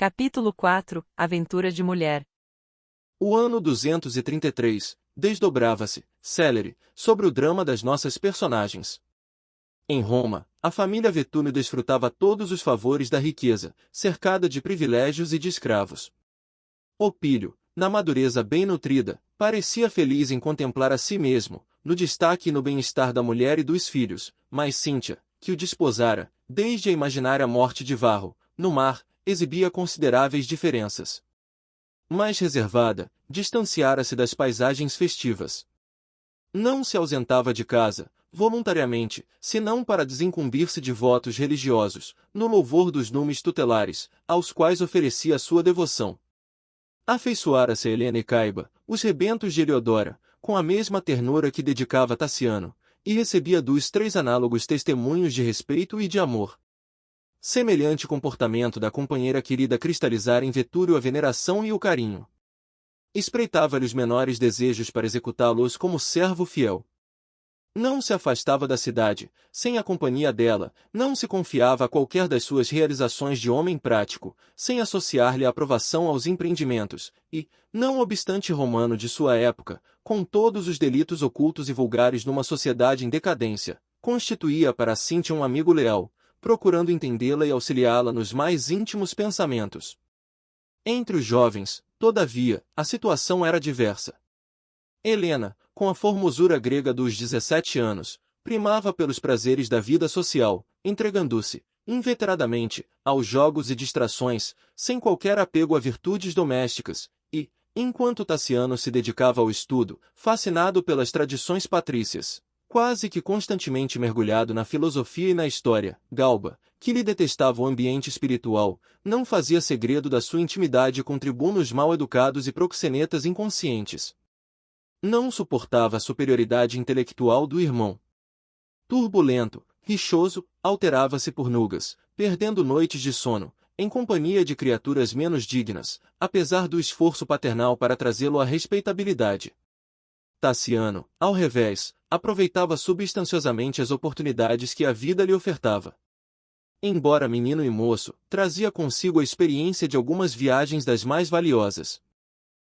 Capítulo 4 – Aventura de mulher. O ano 233 desdobrava-se, célere, sobre o drama das nossas personagens. Em Roma, a família Vetúlio desfrutava todos os favores da riqueza, cercada de privilégios e de escravos. Opílio, na madureza bem nutrida, parecia feliz em contemplar a si mesmo, no destaque e no bem-estar da mulher e dos filhos, mas Cíntia, que o desposara, desde a imaginária morte de Varro, no mar, exibia consideráveis diferenças. Mais reservada, distanciara-se das paisagens festivas. Não se ausentava de casa, voluntariamente, senão para desincumbir-se de votos religiosos, no louvor dos numes tutelares, aos quais oferecia sua devoção. Afeiçoara-se a Helena e Caiba, os rebentos de Heliodora, com a mesma ternura que dedicava a Taciano, e recebia dos três análogos testemunhos de respeito e de amor. Semelhante comportamento da companheira querida cristalizara em Vetúlio a veneração e o carinho. Espreitava-lhe os menores desejos para executá-los como servo fiel. Não se afastava da cidade, sem a companhia dela, não se confiava a qualquer das suas realizações de homem prático, sem associar-lhe a aprovação aos empreendimentos, e, não obstante romano de sua época, com todos os delitos ocultos e vulgares numa sociedade em decadência, constituía para Cíntia um amigo leal, procurando entendê-la e auxiliá-la nos mais íntimos pensamentos. Entre os jovens, todavia, a situação era diversa. Helena, com a formosura grega dos 17 anos, primava pelos prazeres da vida social, entregando-se, inveteradamente, aos jogos e distrações, sem qualquer apego a virtudes domésticas, e, enquanto Taciano se dedicava ao estudo, fascinado pelas tradições patrícias, quase que constantemente mergulhado na filosofia e na história, Galba, que lhe detestava o ambiente espiritual, não fazia segredo da sua intimidade com tribunos mal-educados e proxenetas inconscientes. Não suportava a superioridade intelectual do irmão. Turbulento, rixoso, alterava-se por nugas, perdendo noites de sono, em companhia de criaturas menos dignas, apesar do esforço paternal para trazê-lo à respeitabilidade. Taciano, ao revés, aproveitava substanciosamente as oportunidades que a vida lhe ofertava. Embora menino e moço, trazia consigo a experiência de algumas viagens das mais valiosas.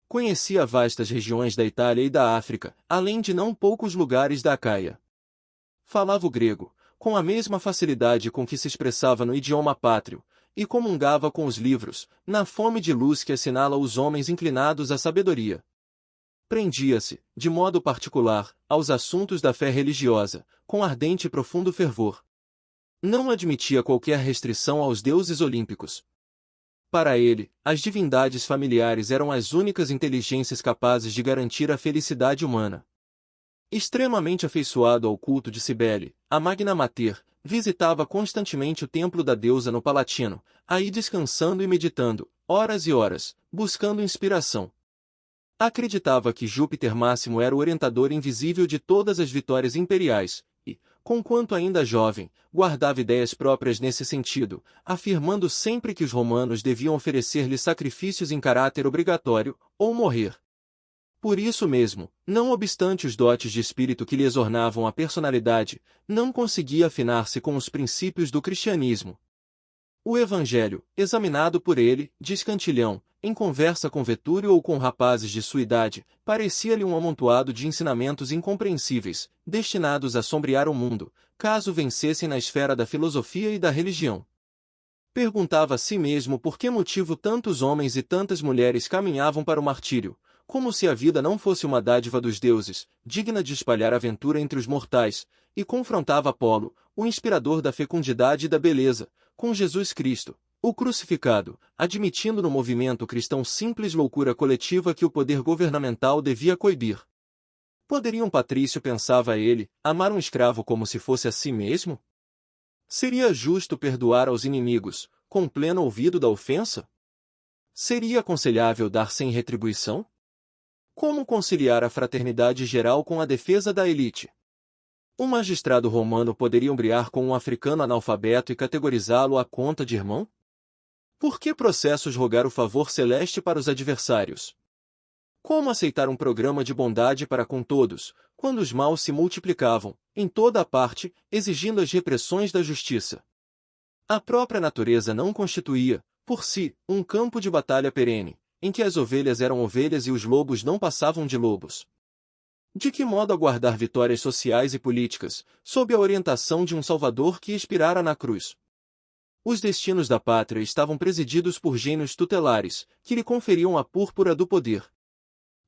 Conhecia vastas regiões da Itália e da África, além de não poucos lugares da Acaia. Falava o grego, com a mesma facilidade com que se expressava no idioma pátrio, e comungava com os livros, na fome de luz que assinala os homens inclinados à sabedoria. Prendia-se, de modo particular, aos assuntos da fé religiosa, com ardente e profundo fervor. Não admitia qualquer restrição aos deuses olímpicos. Para ele, as divindades familiares eram as únicas inteligências capazes de garantir a felicidade humana. Extremamente afeiçoado ao culto de Cibele, a Magna Mater, visitava constantemente o templo da deusa no Palatino, aí descansando e meditando, horas e horas, buscando inspiração. Acreditava que Júpiter Máximo era o orientador invisível de todas as vitórias imperiais, e, conquanto ainda jovem, guardava ideias próprias nesse sentido, afirmando sempre que os romanos deviam oferecer-lhe sacrifícios em caráter obrigatório, ou morrer. Por isso mesmo, não obstante os dotes de espírito que lhe exornavam a personalidade, não conseguia afinar-se com os princípios do cristianismo. O Evangelho, examinado por ele, diz Cantilhão, em conversa com Vetúlio ou com rapazes de sua idade, parecia-lhe um amontoado de ensinamentos incompreensíveis, destinados a sombrear o mundo, caso vencessem na esfera da filosofia e da religião. Perguntava a si mesmo por que motivo tantos homens e tantas mulheres caminhavam para o martírio, como se a vida não fosse uma dádiva dos deuses, digna de espalhar aventura entre os mortais, e confrontava Apolo, o inspirador da fecundidade e da beleza, com Jesus Cristo, o crucificado, admitindo no movimento cristão simples loucura coletiva que o poder governamental devia coibir. Poderia um patrício, pensava ele, amar um escravo como se fosse a si mesmo? Seria justo perdoar aos inimigos, com pleno ouvido da ofensa? Seria aconselhável dar sem retribuição? Como conciliar a fraternidade geral com a defesa da elite? Um magistrado romano poderia ombrear com um africano analfabeto e categorizá-lo à conta de irmão? Por que processos rogar o favor celeste para os adversários? Como aceitar um programa de bondade para com todos, quando os maus se multiplicavam, em toda a parte, exigindo as repressões da justiça? A própria natureza não constituía, por si, um campo de batalha perene, em que as ovelhas eram ovelhas e os lobos não passavam de lobos. De que modo aguardar vitórias sociais e políticas, sob a orientação de um Salvador que expirara na cruz? Os destinos da pátria estavam presididos por gênios tutelares, que lhe conferiam a púrpura do poder.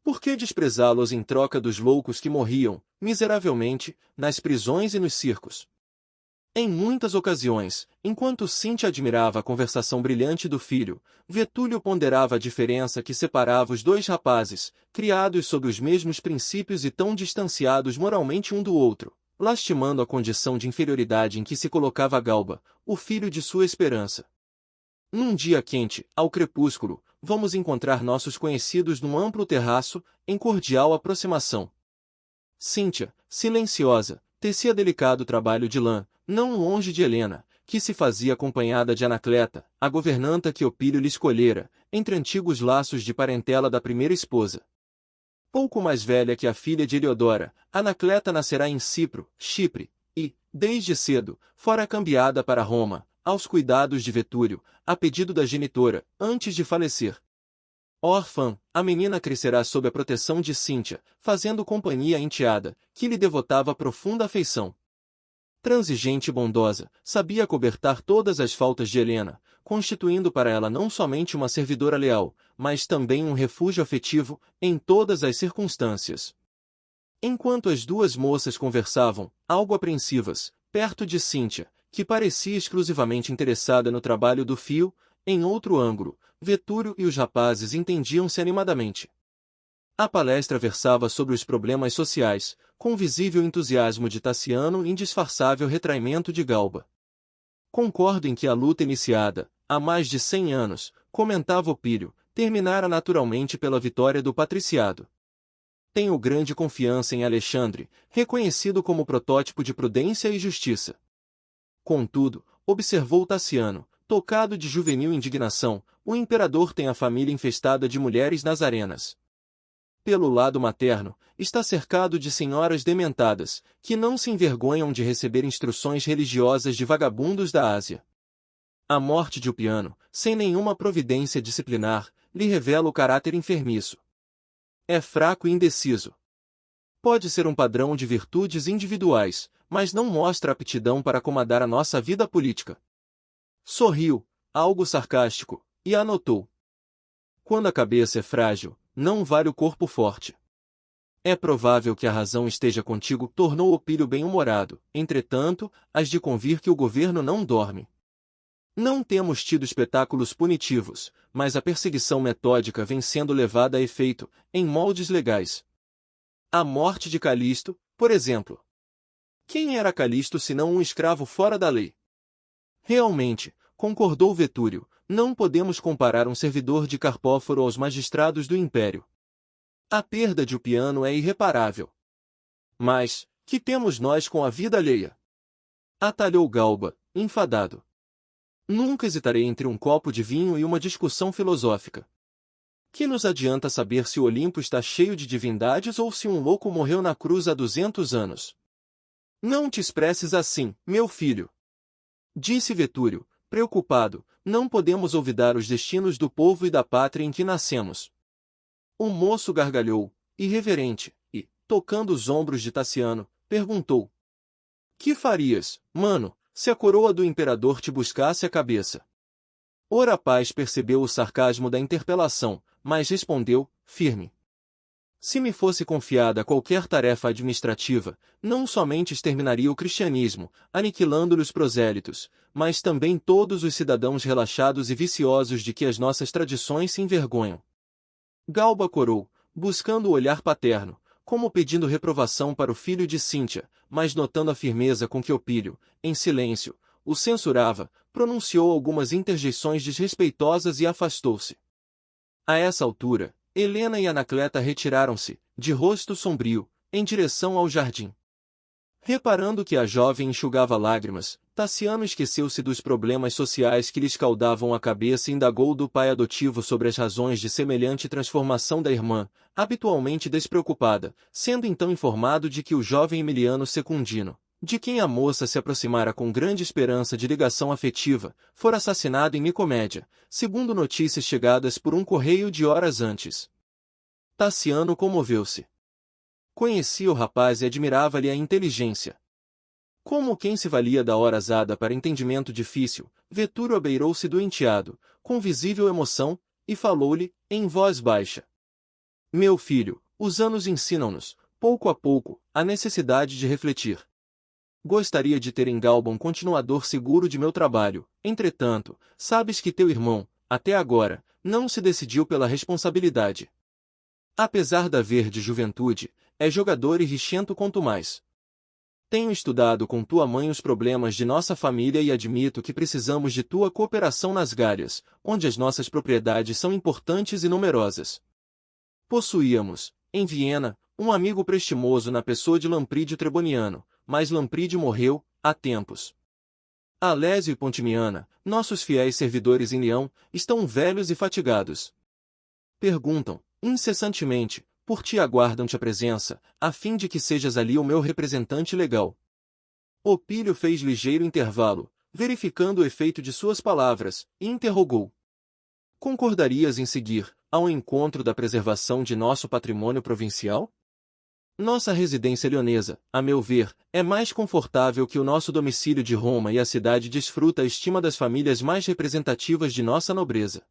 Por que desprezá-los em troca dos loucos que morriam, miseravelmente, nas prisões e nos circos? Em muitas ocasiões, enquanto Cíntia admirava a conversação brilhante do filho, Vetúlio ponderava a diferença que separava os dois rapazes, criados sob os mesmos princípios e tão distanciados moralmente um do outro, lastimando a condição de inferioridade em que se colocava Galba, o filho de sua esperança. Num dia quente, ao crepúsculo, vamos encontrar nossos conhecidos num amplo terraço, em cordial aproximação. Cíntia, silenciosa, tecia delicado trabalho de lã, não longe de Helena, que se fazia acompanhada de Anacleta, a governanta que Opílio lhe escolhera, entre antigos laços de parentela da primeira esposa. Pouco mais velha que a filha de Heliodora, Anacleta nascerá em Cipro, Chipre, e, desde cedo, fora cambiada para Roma, aos cuidados de Vetúlio, a pedido da genitora, antes de falecer. Órfã, a menina crescerá sob a proteção de Cíntia, fazendo companhia à enteada, que lhe devotava profunda afeição. Transigente e bondosa, sabia cobertar todas as faltas de Helena, constituindo para ela não somente uma servidora leal, mas também um refúgio afetivo, em todas as circunstâncias. Enquanto as duas moças conversavam, algo apreensivas, perto de Cíntia, que parecia exclusivamente interessada no trabalho do fio, em outro ângulo, Vetúlio e os rapazes entendiam-se animadamente. A palestra versava sobre os problemas sociais, com visível entusiasmo de Tassiano e indisfarçável retraimento de Galba. Concordo em que a luta iniciada, há mais de 100 anos, comentava Opílio, terminara naturalmente pela vitória do patriciado. Tenho grande confiança em Alexandre, reconhecido como protótipo de prudência e justiça. Contudo, observou Tassiano, tocado de juvenil indignação, o imperador tem a família infestada de mulheres nazarenas. Pelo lado materno, está cercado de senhoras dementadas, que não se envergonham de receber instruções religiosas de vagabundos da Ásia. A morte de Ulpiano, sem nenhuma providência disciplinar, lhe revela o caráter enfermiço. É fraco e indeciso. Pode ser um padrão de virtudes individuais, mas não mostra aptidão para comandar a nossa vida política. Sorriu, algo sarcástico, e anotou. Quando a cabeça é frágil, não vale o corpo forte. É provável que a razão esteja contigo, tornou Opílio bem-humorado, entretanto, hás de convir que o governo não dorme. Não temos tido espetáculos punitivos, mas a perseguição metódica vem sendo levada a efeito, em moldes legais. A morte de Calisto, por exemplo. Quem era Calisto senão um escravo fora da lei? Realmente, concordou Vetúlio, não podemos comparar um servidor de Carpóforo aos magistrados do império. A perda de Ulpiano é irreparável. Mas, que temos nós com a vida alheia? Atalhou Galba, enfadado. Nunca hesitarei entre um copo de vinho e uma discussão filosófica. Que nos adianta saber se o Olimpo está cheio de divindades ou se um louco morreu na cruz há 200 anos? Não te expresses assim, meu filho. Disse Vetúlio, preocupado, não podemos olvidar os destinos do povo e da pátria em que nascemos. O moço gargalhou, irreverente, e, tocando os ombros de Tassiano, perguntou. Que farias, mano, se a coroa do imperador te buscasse a cabeça? O rapaz percebeu o sarcasmo da interpelação, mas respondeu, firme. Se me fosse confiada qualquer tarefa administrativa, não somente exterminaria o cristianismo, aniquilando-lhe os prosélitos, mas também todos os cidadãos relaxados e viciosos de que as nossas tradições se envergonham. Galba corou, buscando o olhar paterno, como pedindo reprovação para o filho de Cíntia, mas notando a firmeza com que Opílio, em silêncio, o censurava, pronunciou algumas interjeições desrespeitosas e afastou-se. A essa altura, Helena e Anacleta retiraram-se, de rosto sombrio, em direção ao jardim. Reparando que a jovem enxugava lágrimas, Tassiano esqueceu-se dos problemas sociais que lhe escaldavam a cabeça e indagou do pai adotivo sobre as razões de semelhante transformação da irmã, habitualmente despreocupada, sendo então informado de que o jovem Emiliano Secundino, de quem a moça se aproximara com grande esperança de ligação afetiva, fora assassinado em Nicomédia, segundo notícias chegadas por um correio de horas antes. Taciano comoveu-se. Conhecia o rapaz e admirava-lhe a inteligência. Como quem se valia da hora azada para entendimento difícil, Vetúrio abeirou-se do enteado, com visível emoção, e falou-lhe, em voz baixa. Meu filho, os anos ensinam-nos, pouco a pouco, a necessidade de refletir. Gostaria de ter em Galba um continuador seguro de meu trabalho, entretanto, sabes que teu irmão, até agora, não se decidiu pela responsabilidade. Apesar da verde juventude, é jogador e richento quanto mais. Tenho estudado com tua mãe os problemas de nossa família e admito que precisamos de tua cooperação nas Gálias, onde as nossas propriedades são importantes e numerosas. Possuíamos, em Viena, um amigo prestimoso na pessoa de Lamprídio Treboniano, mas Lamprídio morreu, há tempos. Alésio e Pontimiana, nossos fiéis servidores em Leão, estão velhos e fatigados. Perguntam, incessantemente, por ti aguardam-te a presença, a fim de que sejas ali o meu representante legal. Opílio fez ligeiro intervalo, verificando o efeito de suas palavras, e interrogou. Concordarias em seguir, ao encontro da preservação de nosso patrimônio provincial? Nossa residência leonesa, a meu ver, é mais confortável que o nosso domicílio de Roma e a cidade desfruta a estima das famílias mais representativas de nossa nobreza.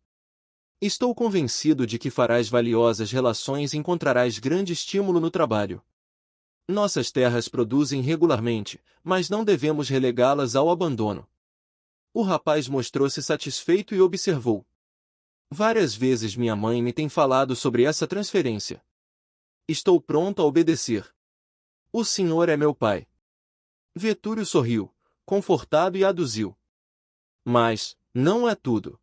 Estou convencido de que farás valiosas relações e encontrarás grande estímulo no trabalho. Nossas terras produzem regularmente, mas não devemos relegá-las ao abandono. O rapaz mostrou-se satisfeito e observou. Várias vezes minha mãe me tem falado sobre essa transferência. Estou pronto a obedecer. O senhor é meu pai. Vetúrio sorriu, confortado e aduziu. Mas, não é tudo.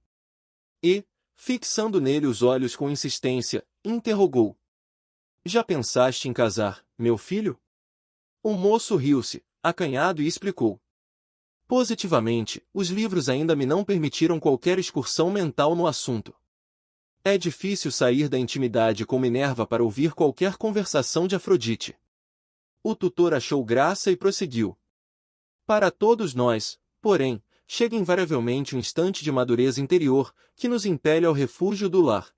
E, fixando nele os olhos com insistência, interrogou. Já pensaste em casar, meu filho? O moço riu-se, acanhado e explicou. Positivamente, os livros ainda me não permitiram qualquer excursão mental no assunto. É difícil sair da intimidade com Minerva para ouvir qualquer conversação de Afrodite. O tutor achou graça e prosseguiu. Para todos nós, porém, chega invariavelmente um instante de madureza interior, que nos impele ao refúgio do lar.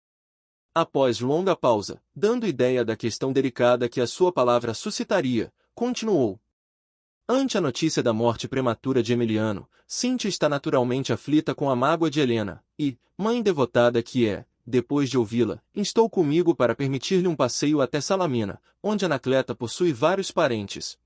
Após longa pausa, dando ideia da questão delicada que a sua palavra suscitaria, continuou. Ante a notícia da morte prematura de Emiliano, Cíntia está naturalmente aflita com a mágoa de Helena, e, mãe devotada que é, depois de ouvi-la, instou comigo para permitir-lhe um passeio até Salamina, onde Anacleta possui vários parentes.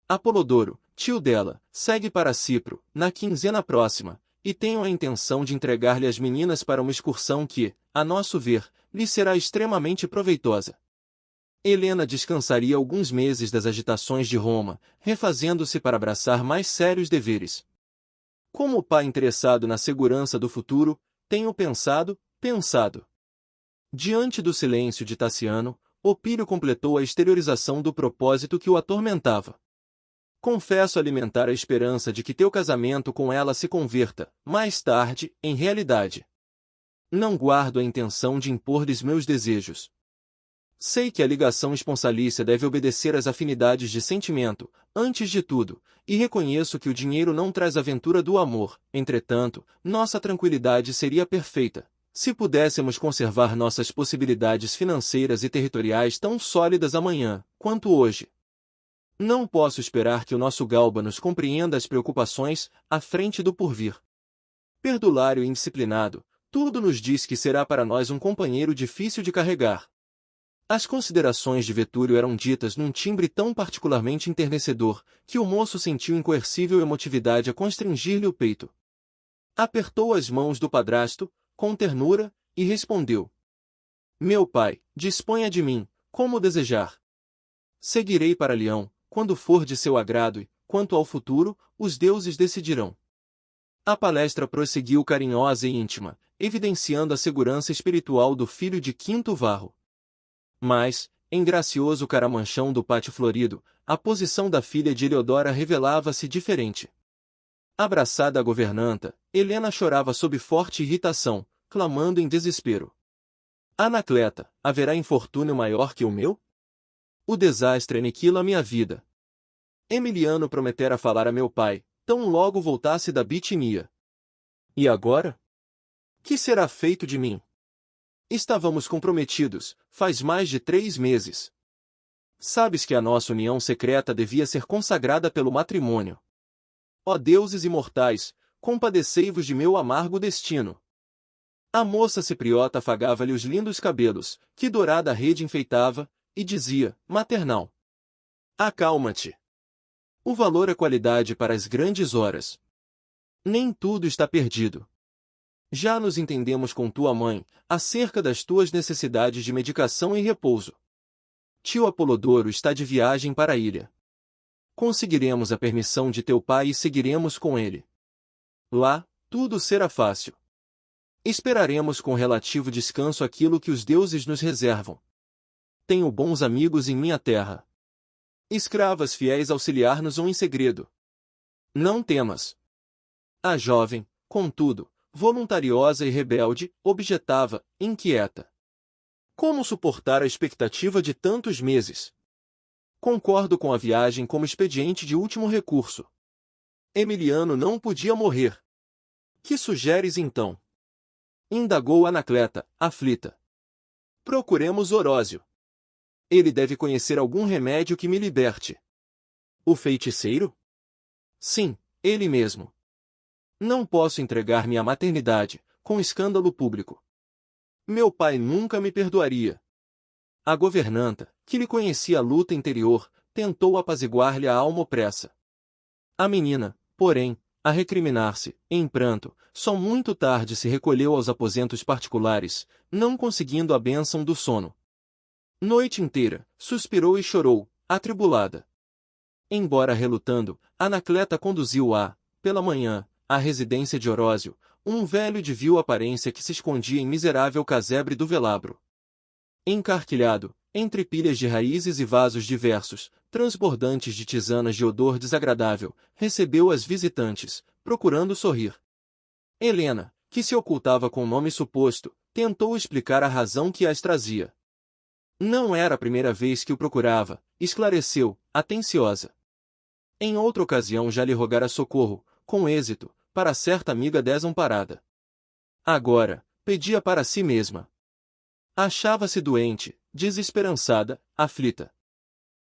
Apolodoro, tio dela, segue para Cipro, na quinzena próxima, e tenho a intenção de entregar-lhe as meninas para uma excursão que, a nosso ver, lhe será extremamente proveitosa. Helena descansaria alguns meses das agitações de Roma, refazendo-se para abraçar mais sérios deveres. Como pai interessado na segurança do futuro, tenho pensado. Diante do silêncio de Taciano, Opílio completou a exteriorização do propósito que o atormentava. Confesso alimentar a esperança de que teu casamento com ela se converta, mais tarde, em realidade. Não guardo a intenção de impor-lhes meus desejos. Sei que a ligação esponsalícia deve obedecer às afinidades de sentimento, antes de tudo, e reconheço que o dinheiro não traz a ventura do amor, entretanto, nossa tranquilidade seria perfeita, se pudéssemos conservar nossas possibilidades financeiras e territoriais tão sólidas amanhã, quanto hoje. Não posso esperar que o nosso Galba nos compreenda as preocupações, à frente do porvir. Perdulário e indisciplinado, tudo nos diz que será para nós um companheiro difícil de carregar. As considerações de Vetúrio eram ditas num timbre tão particularmente enternecedor, que o moço sentiu incoercível emotividade a constringir-lhe o peito. Apertou as mãos do padrasto, com ternura, e respondeu. Meu pai, disponha de mim, como desejar. Seguirei para Leão, quando for de seu agrado e, quanto ao futuro, os deuses decidirão. A palestra prosseguiu carinhosa e íntima, evidenciando a segurança espiritual do filho de Quinto Varro. Mas, em gracioso caramanchão do pátio florido, a posição da filha de Eleodora revelava-se diferente. Abraçada à governanta, Helena chorava sob forte irritação, clamando em desespero. Anacleta, haverá infortúnio maior que o meu? O desastre aniquila minha vida. Emiliano prometera falar a meu pai, tão logo voltasse da Bitinia. E agora? Que será feito de mim? Estávamos comprometidos, faz mais de 3 meses. Sabes que a nossa união secreta devia ser consagrada pelo matrimônio. Ó deuses imortais, compadecei-vos de meu amargo destino. A moça cipriota afagava-lhe os lindos cabelos, que dourada rede enfeitava, e dizia, maternal: acalma-te. O valor é qualidade para as grandes horas. Nem tudo está perdido. Já nos entendemos com tua mãe, acerca das tuas necessidades de medicação e repouso. Tio Apolodoro está de viagem para a ilha. Conseguiremos a permissão de teu pai e seguiremos com ele. Lá, tudo será fácil. Esperaremos com relativo descanso aquilo que os deuses nos reservam. Tenho bons amigos em minha terra. Escravas fiéis auxiliar-nos-ão em segredo. Não temas. A jovem, contudo, voluntariosa e rebelde, objetava, inquieta. Como suportar a expectativa de tantos meses? Concordo com a viagem como expediente de último recurso. Emiliano não podia morrer. Que sugeres então? Indagou Anacleta, aflita. Procuremos Orósio. Ele deve conhecer algum remédio que me liberte. O feiticeiro? Sim, ele mesmo. Não posso entregar-me à maternidade, com escândalo público. Meu pai nunca me perdoaria. A governanta, que lhe conhecia a luta interior, tentou apaziguar-lhe a alma opressa. A menina, porém, a recriminar-se, em pranto, só muito tarde se recolheu aos aposentos particulares, não conseguindo a bênção do sono. Noite inteira, suspirou e chorou, atribulada. Embora relutando, Anacleta conduziu-a, pela manhã, à residência de Orósio, um velho de vil aparência que se escondia em miserável casebre do velabro. Encarquilhado, entre pilhas de raízes e vasos diversos, transbordantes de tisanas de odor desagradável, recebeu as visitantes, procurando sorrir. Helena, que se ocultava com o nome suposto, tentou explicar a razão que as trazia. Não era a primeira vez que o procurava, esclareceu, atenciosa. Em outra ocasião já lhe rogara socorro, com êxito, para certa amiga desamparada. Agora, pedia para si mesma. Achava-se doente, desesperançada, aflita.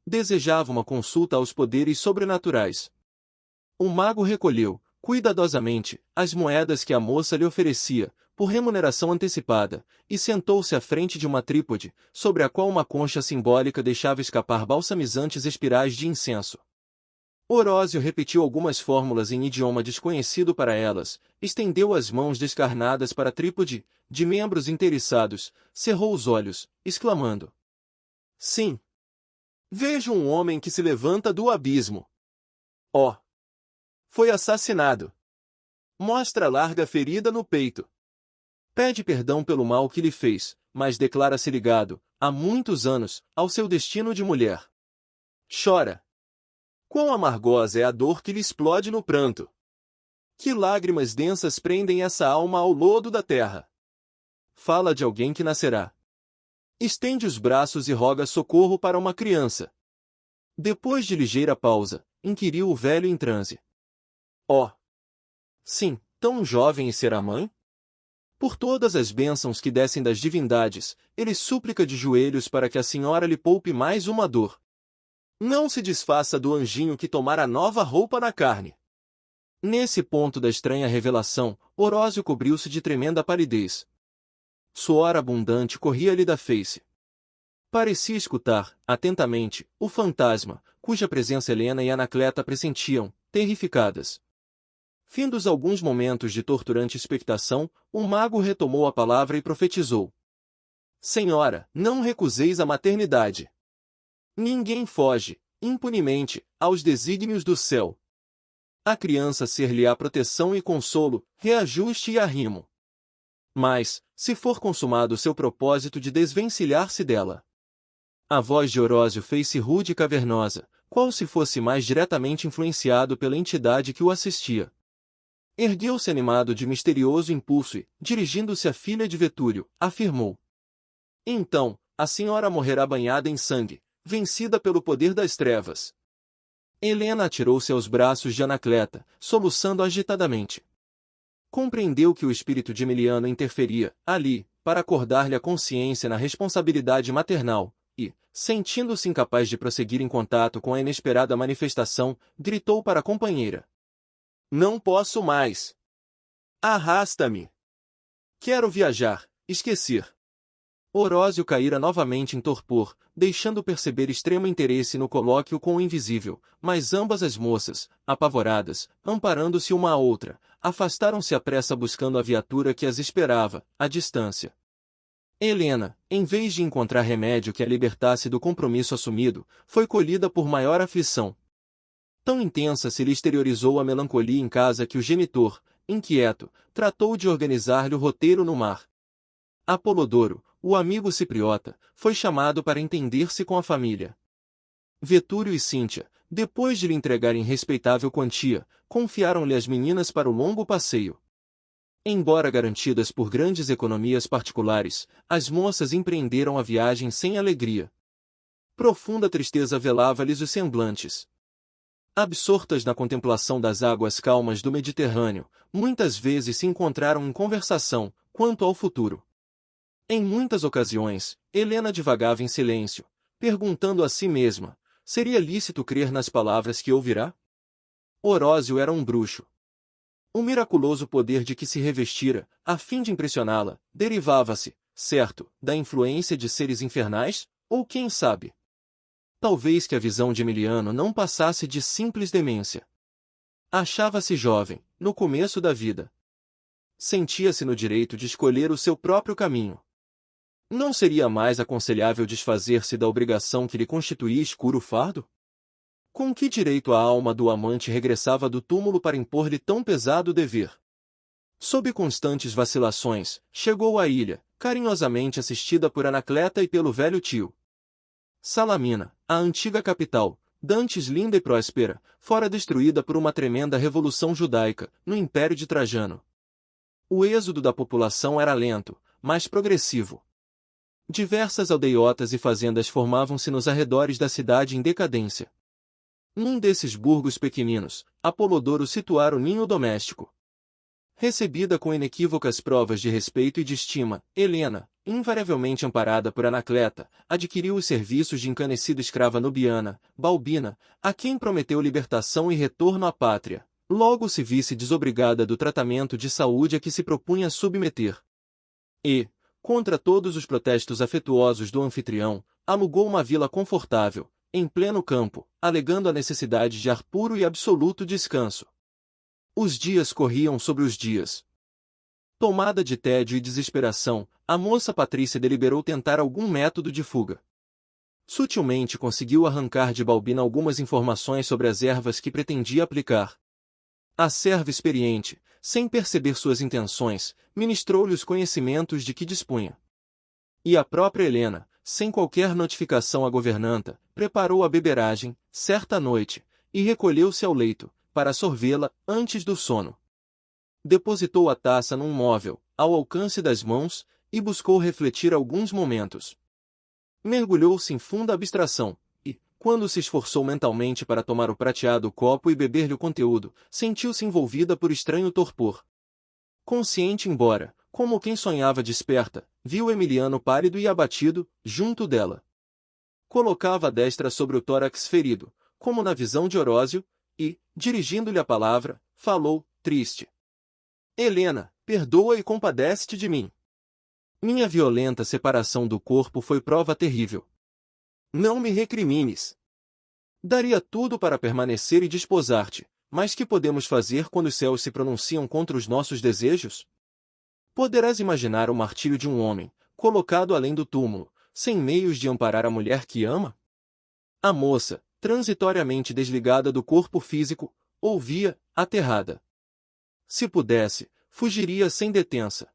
Desejava uma consulta aos poderes sobrenaturais. O mago recolheu, cuidadosamente, as moedas que a moça lhe oferecia, por remuneração antecipada, e sentou-se à frente de uma trípode, sobre a qual uma concha simbólica deixava escapar balsamizantes espirais de incenso. Orósio repetiu algumas fórmulas em idioma desconhecido para elas, estendeu as mãos descarnadas para a trípode, de membros inteiriçados, cerrou os olhos, exclamando: sim. Vejo um homem que se levanta do abismo. Oh! Foi assassinado. Mostra larga ferida no peito. Pede perdão pelo mal que lhe fez, mas declara-se ligado, há muitos anos, ao seu destino de mulher. Chora. Quão amargosa é a dor que lhe explode no pranto! Que lágrimas densas prendem essa alma ao lodo da terra! Fala de alguém que nascerá. Estende os braços e roga socorro para uma criança. Depois de ligeira pausa, inquiriu o velho em transe. Oh! Sim, tão jovem e será mãe? Por todas as bênçãos que descem das divindades, ele súplica de joelhos para que a senhora lhe poupe mais uma dor. Não se desfaça do anjinho que tomara nova roupa na carne. Nesse ponto da estranha revelação, Orósio cobriu-se de tremenda palidez. Suor abundante corria-lhe da face. Parecia escutar, atentamente, o fantasma, cuja presença Helena e Anacleta pressentiam, terrificadas. Findos alguns momentos de torturante expectação, o mago retomou a palavra e profetizou. Senhora, não recuseis a maternidade. Ninguém foge, impunemente, aos desígnios do céu. A criança ser-lhe-á proteção e consolo, reajuste e arrimo. Mas, se for consumado seu propósito de desvencilhar-se dela. A voz de Orósio fez-se rude e cavernosa, qual se fosse mais diretamente influenciado pela entidade que o assistia. Ergueu-se animado de misterioso impulso e, dirigindo-se à filha de Vetúrio, afirmou. Então, a senhora morrerá banhada em sangue, vencida pelo poder das trevas. Helena atirou-se aos braços de Anacleta, soluçando agitadamente. Compreendeu que o espírito de Emiliano interferia, ali, para acordar-lhe a consciência na responsabilidade maternal, e, sentindo-se incapaz de prosseguir em contato com a inesperada manifestação, gritou para a companheira. Não posso mais. Arrasta-me. Quero viajar, esquecer. Orósio caíra novamente em torpor, deixando perceber extremo interesse no colóquio com o invisível, mas ambas as moças, apavoradas, amparando-se uma à outra, afastaram-se à pressa buscando a viatura que as esperava, à distância. Helena, em vez de encontrar remédio que a libertasse do compromisso assumido, foi colhida por maior aflição. Tão intensa se lhe exteriorizou a melancolia em casa que o genitor, inquieto, tratou de organizar-lhe o roteiro no mar. Apolodoro, o amigo cipriota, foi chamado para entender-se com a família. Vetúrio e Cíntia, depois de lhe entregarem respeitável quantia, confiaram-lhe as meninas para o longo passeio. Embora garantidas por grandes economias particulares, as moças empreenderam a viagem sem alegria. Profunda tristeza velava-lhes os semblantes. Absortas na contemplação das águas calmas do Mediterrâneo, muitas vezes se encontraram em conversação, quanto ao futuro. Em muitas ocasiões, Helena divagava em silêncio, perguntando a si mesma, seria lícito crer nas palavras que ouvirá? Orósio era um bruxo. O miraculoso poder de que se revestira, a fim de impressioná-la, derivava-se, certo, da influência de seres infernais, ou quem sabe? Talvez que a visão de Emiliano não passasse de simples demência. Achava-se jovem, no começo da vida. Sentia-se no direito de escolher o seu próprio caminho. Não seria mais aconselhável desfazer-se da obrigação que lhe constituía escuro fardo? Com que direito a alma do amante regressava do túmulo para impor-lhe tão pesado dever? Sob constantes vacilações, chegou à ilha, carinhosamente assistida por Anacleta e pelo velho tio. Salamina, a antiga capital, dantes linda e próspera, fora destruída por uma tremenda revolução judaica, no Império de Trajano. O êxodo da população era lento, mas progressivo. Diversas aldeiotas e fazendas formavam-se nos arredores da cidade em decadência. Num desses burgos pequeninos, Apolodoro situara o ninho doméstico. Recebida com inequívocas provas de respeito e de estima, Helena, invariavelmente amparada por Anacleta, adquiriu os serviços de encanecida escrava nubiana, Balbina, a quem prometeu libertação e retorno à pátria, logo se visse desobrigada do tratamento de saúde a que se propunha submeter. E, contra todos os protestos afetuosos do anfitrião, alugou uma vila confortável, em pleno campo, alegando a necessidade de ar puro e absoluto descanso. Os dias corriam sobre os dias. Tomada de tédio e desesperação, a moça Patrícia deliberou tentar algum método de fuga. Sutilmente conseguiu arrancar de Balbina algumas informações sobre as ervas que pretendia aplicar. A serva experiente, sem perceber suas intenções, ministrou-lhe os conhecimentos de que dispunha. E a própria Helena, sem qualquer notificação à governanta, preparou a beberagem, certa noite, e recolheu-se ao leito, para sorvê-la, antes do sono. Depositou a taça num móvel, ao alcance das mãos, e buscou refletir alguns momentos. Mergulhou-se em funda abstração, e, quando se esforçou mentalmente para tomar o prateado copo e beber-lhe o conteúdo, sentiu-se envolvida por estranho torpor. Consciente embora, como quem sonhava desperta, viu Emiliano pálido e abatido, junto dela. Colocava a destra sobre o tórax ferido, como na visão de Orósio, e, dirigindo-lhe a palavra, falou, triste. Helena, perdoa e compadece-te de mim. Minha violenta separação do corpo foi prova terrível. Não me recrimines. Daria tudo para permanecer e desposar-te, mas que podemos fazer quando os céus se pronunciam contra os nossos desejos? Poderás imaginar o martírio de um homem, colocado além do túmulo, sem meios de amparar a mulher que ama? A moça, transitoriamente desligada do corpo físico, ouvia, aterrada. Se pudesse, fugiria sem detença.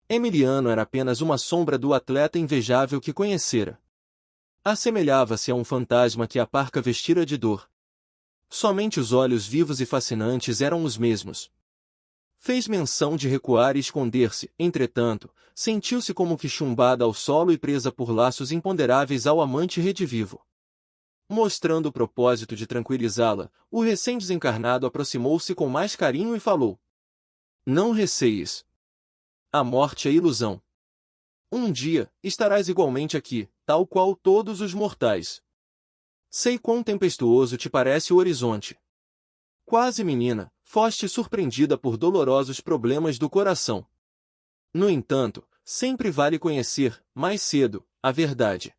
Emiliano era apenas uma sombra do atleta invejável que conhecera. Assemelhava-se a um fantasma que a parca vestira de dor. Somente os olhos vivos e fascinantes eram os mesmos. Fez menção de recuar e esconder-se, entretanto, sentiu-se como que chumbada ao solo e presa por laços imponderáveis ao amante redivivo. Mostrando o propósito de tranquilizá-la, o recém-desencarnado aproximou-se com mais carinho e falou: Não receies. A morte é ilusão. Um dia, estarás igualmente aqui, tal qual todos os mortais. Sei quão tempestuoso te parece o horizonte. Quase menina, foste surpreendida por dolorosos problemas do coração. No entanto, sempre vale conhecer, mais cedo, a verdade.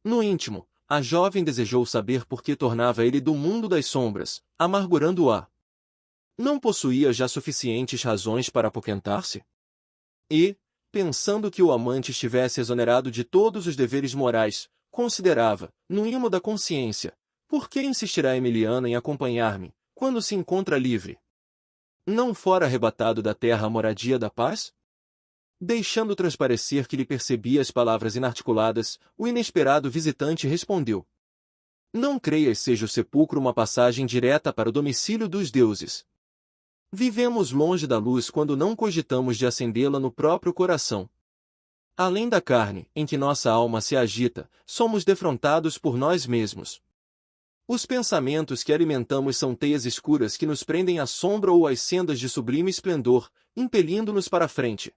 No íntimo, a jovem desejou saber por que tornava ele do mundo das sombras, amargurando-a. Não possuía já suficientes razões para apoquentar-se? E, pensando que o amante estivesse exonerado de todos os deveres morais, considerava, no imo da consciência, por que insistirá Emiliano em acompanhar-me, quando se encontra livre? Não fora arrebatado da terra a moradia da paz? Deixando transparecer que lhe percebia as palavras inarticuladas, o inesperado visitante respondeu: Não creias seja o sepulcro uma passagem direta para o domicílio dos deuses. Vivemos longe da luz quando não cogitamos de acendê-la no próprio coração. Além da carne, em que nossa alma se agita, somos defrontados por nós mesmos. Os pensamentos que alimentamos são teias escuras que nos prendem à sombra ou às sendas de sublime esplendor, impelindo-nos para a frente.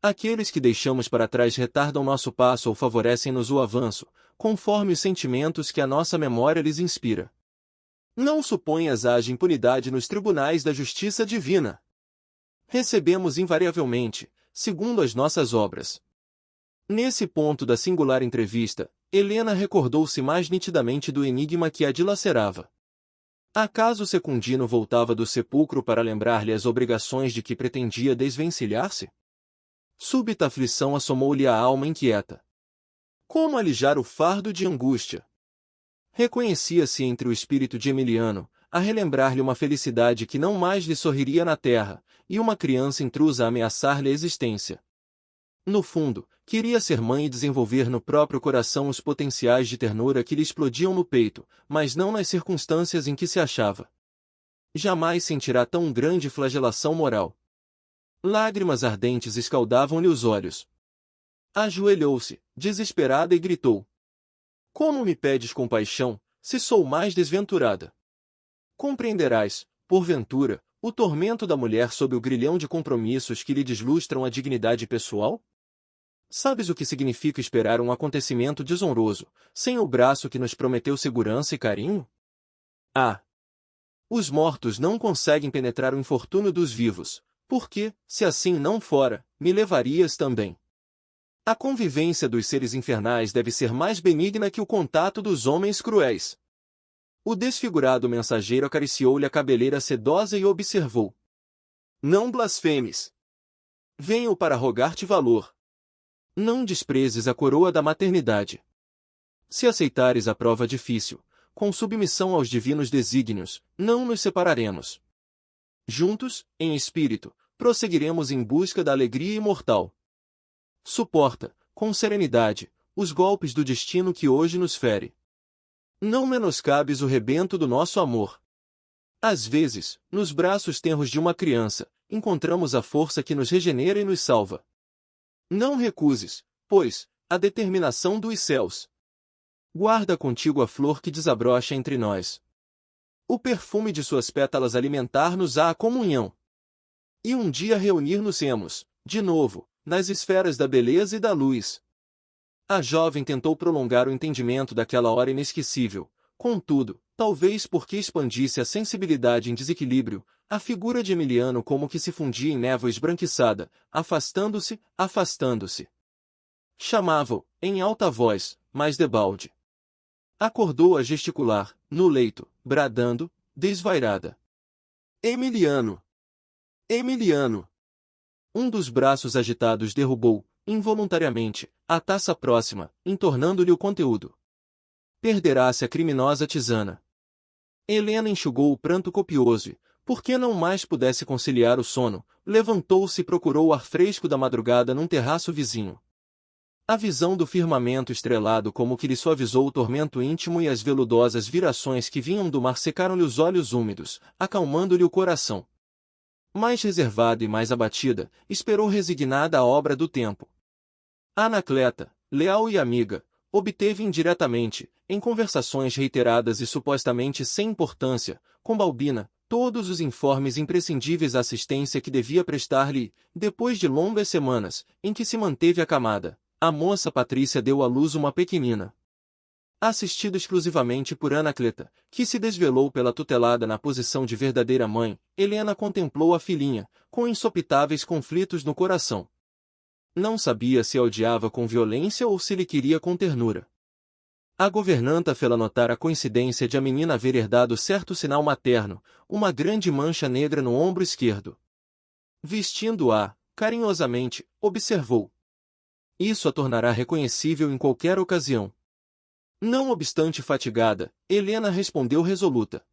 Aqueles que deixamos para trás retardam nosso passo ou favorecem-nos o avanço, conforme os sentimentos que a nossa memória lhes inspira. Não suponhas haja impunidade nos tribunais da justiça divina. Recebemos invariavelmente, segundo as nossas obras. Nesse ponto da singular entrevista, Helena recordou-se mais nitidamente do enigma que a dilacerava. Acaso Secundino voltava do sepulcro para lembrar-lhe as obrigações de que pretendia desvencilhar-se? Súbita aflição assomou-lhe a alma inquieta. Como alijar o fardo de angústia? Reconhecia-se entre o espírito de Emiliano, a relembrar-lhe uma felicidade que não mais lhe sorriria na terra, e uma criança intrusa a ameaçar-lhe a existência. No fundo, queria ser mãe e desenvolver no próprio coração os potenciais de ternura que lhe explodiam no peito, mas não nas circunstâncias em que se achava. Jamais sentirá tão grande flagelação moral. Lágrimas ardentes escaldavam-lhe os olhos. Ajoelhou-se, desesperada, e gritou: Como me pedes compaixão, se sou mais desventurada? Compreenderás, porventura, o tormento da mulher sob o grilhão de compromissos que lhe deslustram a dignidade pessoal? Sabes o que significa esperar um acontecimento desonroso, sem o braço que nos prometeu segurança e carinho? Ah! Os mortos não conseguem penetrar o infortúnio dos vivos, porque, se assim não fora, me levarias também. A convivência dos seres infernais deve ser mais benigna que o contato dos homens cruéis. O desfigurado mensageiro acariciou-lhe a cabeleira sedosa e observou: Não blasfemes. Venho para rogar-te valor. Não desprezes a coroa da maternidade. Se aceitares a prova difícil, com submissão aos divinos desígnios, não nos separaremos. Juntos, em espírito, prosseguiremos em busca da alegria imortal. Suporta, com serenidade, os golpes do destino que hoje nos fere. Não menoscabes o rebento do nosso amor. Às vezes, nos braços tenros de uma criança, encontramos a força que nos regenera e nos salva. Não recuses, pois, a determinação dos céus. Guarda contigo a flor que desabrocha entre nós. O perfume de suas pétalas alimentar-nos-á a comunhão. E um dia reunir-nos-emos, de novo, nas esferas da beleza e da luz. A jovem tentou prolongar o entendimento daquela hora inesquecível, contudo, talvez porque expandisse a sensibilidade em desequilíbrio, a figura de Emiliano como que se fundia em névoa esbranquiçada, afastando-se, afastando-se. Chamava-o, em alta voz, mas debalde. Acordou a gesticular, no leito, bradando, desvairada: Emiliano! Emiliano! Um dos braços agitados derrubou, involuntariamente, a taça próxima, entornando-lhe o conteúdo. Perderá-se a criminosa tisana. Helena enxugou o pranto copioso e, porque não mais pudesse conciliar o sono, levantou-se e procurou o ar fresco da madrugada num terraço vizinho. A visão do firmamento estrelado como que lhe suavizou o tormento íntimo e as veludosas virações que vinham do mar secaram-lhe os olhos úmidos, acalmando-lhe o coração. Mais reservada e mais abatida, esperou resignada a obra do tempo. Anacleta, leal e amiga, obteve indiretamente, em conversações reiteradas e supostamente sem importância, com Balbina, todos os informes imprescindíveis à assistência que devia prestar-lhe. Depois de longas semanas, em que se manteve acamada, a moça Patrícia deu à luz uma pequenina. Assistida exclusivamente por Anacleta, que se desvelou pela tutelada na posição de verdadeira mãe, Helena contemplou a filhinha, com insopitáveis conflitos no coração. Não sabia se a odiava com violência ou se lhe queria com ternura. A governanta fê-la notar a coincidência de a menina haver herdado certo sinal materno, uma grande mancha negra no ombro esquerdo. Vestindo-a, carinhosamente, observou. Isso a tornará reconhecível em qualquer ocasião. Não obstante fatigada, Helena respondeu resoluta.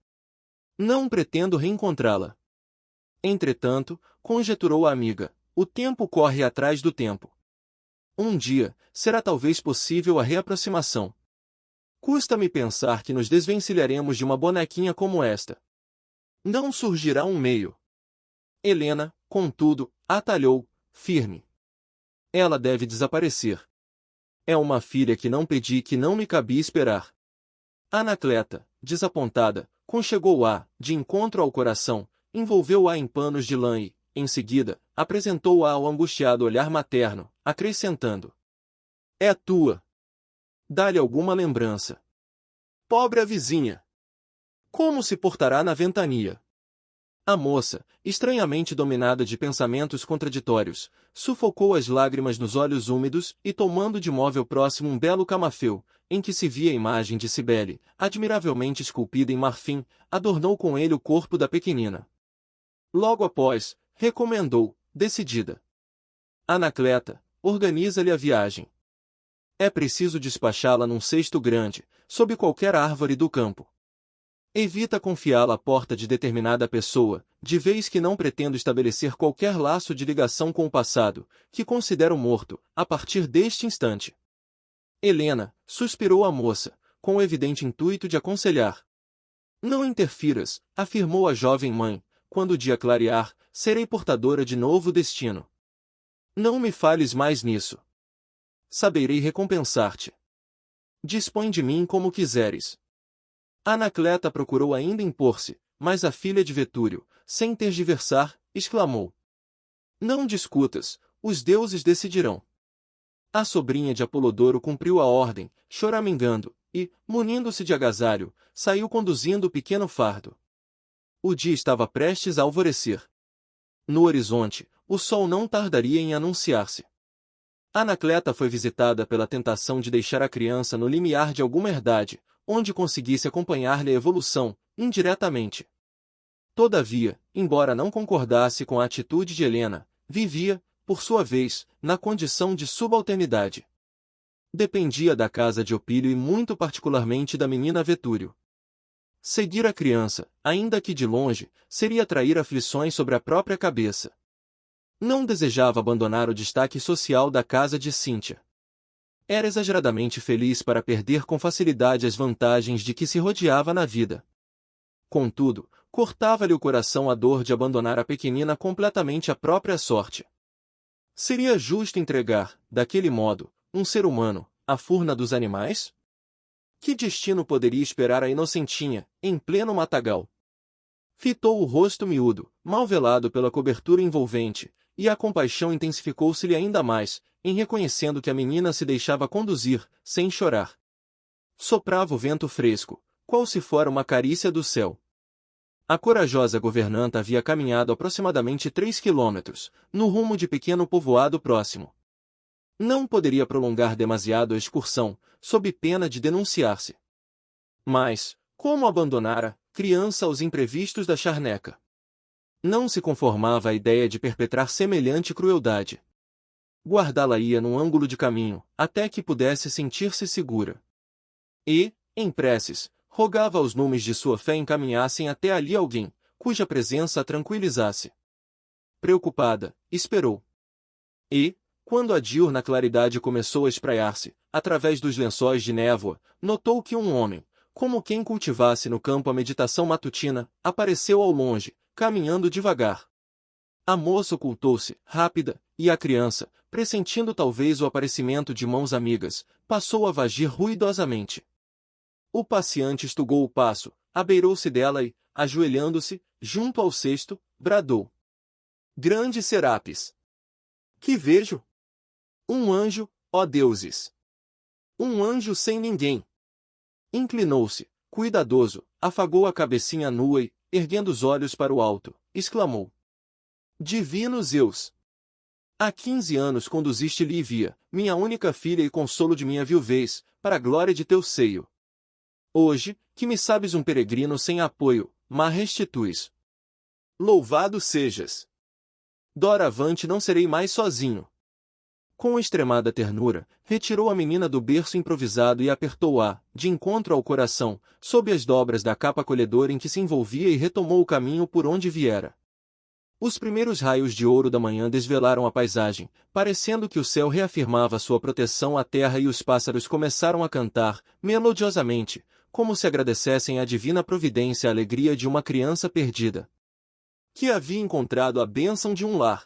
Não pretendo reencontrá-la. Entretanto, conjeturou a amiga, o tempo corre atrás do tempo. Um dia, será talvez possível a reaproximação. Custa-me pensar que nos desvencilharemos de uma bonequinha como esta. Não surgirá um meio. Helena, contudo, atalhou, firme. Ela deve desaparecer. É uma filha que não pedi e que não me cabia esperar. Anacleta, desapontada, conchegou-a, de encontro ao coração, envolveu-a em panos de lã e, em seguida, apresentou-a ao angustiado olhar materno, acrescentando. É tua. Dá-lhe alguma lembrança. Pobre a vizinha. Como se portará na ventania? A moça, estranhamente dominada de pensamentos contraditórios, sufocou as lágrimas nos olhos úmidos e, tomando de móvel próximo um belo camafeu, em que se via a imagem de Cibele, admiravelmente esculpida em marfim, adornou com ele o corpo da pequenina. Logo após, recomendou, decidida. Anacleta, organiza-lhe a viagem. É preciso despachá-la num cesto grande, sob qualquer árvore do campo. Evita confiá-la à porta de determinada pessoa, de vez que não pretendo estabelecer qualquer laço de ligação com o passado, que considero morto, a partir deste instante. Helena, suspirou a moça, com o evidente intuito de aconselhar. Não interfiras, afirmou a jovem mãe, quando o dia clarear, serei portadora de novo destino. Não me fales mais nisso. Saberei recompensar-te. Dispõe de mim como quiseres. Anacleta procurou ainda impor-se, mas a filha de Vetúrio, sem tergiversar, exclamou. Não discutas, os deuses decidirão. A sobrinha de Apolodoro cumpriu a ordem, choramingando, e, munindo-se de agasalho, saiu conduzindo o pequeno fardo. O dia estava prestes a alvorecer. No horizonte, o sol não tardaria em anunciar-se. Anacleta foi visitada pela tentação de deixar a criança no limiar de alguma herdade, onde conseguisse acompanhar-lhe a evolução, indiretamente. Todavia, embora não concordasse com a atitude de Helena, vivia, por sua vez, na condição de subalternidade. Dependia da casa de Opílio e muito particularmente da menina Vetúrio. Seguir a criança, ainda que de longe, seria trair aflições sobre a própria cabeça. Não desejava abandonar o destaque social da casa de Cíntia. Era exageradamente feliz para perder com facilidade as vantagens de que se rodeava na vida. Contudo, cortava-lhe o coração a dor de abandonar a pequenina completamente à própria sorte. Seria justo entregar, daquele modo, um ser humano, à furna dos animais? Que destino poderia esperar a inocentinha, em pleno matagal? Fitou o rosto miúdo, mal velado pela cobertura envolvente, e a compaixão intensificou-se-lhe ainda mais, em reconhecendo que a menina se deixava conduzir, sem chorar. Soprava o vento fresco, qual se fora uma carícia do céu. A corajosa governanta havia caminhado aproximadamente 3 quilômetros, no rumo de pequeno povoado próximo. Não poderia prolongar demasiado a excursão, sob pena de denunciar-se. Mas, como abandonara, criança aos imprevistos da charneca? Não se conformava a ideia de perpetrar semelhante crueldade. Guardá-la-ia num ângulo de caminho, até que pudesse sentir-se segura. E, em preces, rogava aos numes de sua fé encaminhassem até ali alguém, cuja presença a tranquilizasse. Preocupada, esperou. E, quando a diurna claridade começou a espraiar-se, através dos lençóis de névoa, notou que um homem, como quem cultivasse no campo a meditação matutina, apareceu ao longe, caminhando devagar. A moça ocultou-se, rápida, e a criança, pressentindo talvez o aparecimento de mãos amigas, passou a vagir ruidosamente. O passeante estugou o passo, abeirou-se dela e, ajoelhando-se, junto ao cesto, bradou: Grande Serapis! Que vejo? Um anjo, ó deuses! Um anjo sem ninguém! Inclinou-se, cuidadoso, afagou a cabecinha nua e, erguendo os olhos para o alto, exclamou: Divino Zeus! Há 15 anos conduziste Lívia, minha única filha e consolo de minha viuvez, para a glória de teu seio. Hoje, que me sabes um peregrino sem apoio, ma restituis. Louvado sejas! Doravante não serei mais sozinho. Com extremada ternura, retirou a menina do berço improvisado e apertou-a, de encontro ao coração, sob as dobras da capa acolhedora em que se envolvia e retomou o caminho por onde viera. Os primeiros raios de ouro da manhã desvelaram a paisagem, parecendo que o céu reafirmava sua proteção à terra e os pássaros começaram a cantar, melodiosamente, como se agradecessem à divina providência a alegria de uma criança perdida, que havia encontrado a bênção de um lar.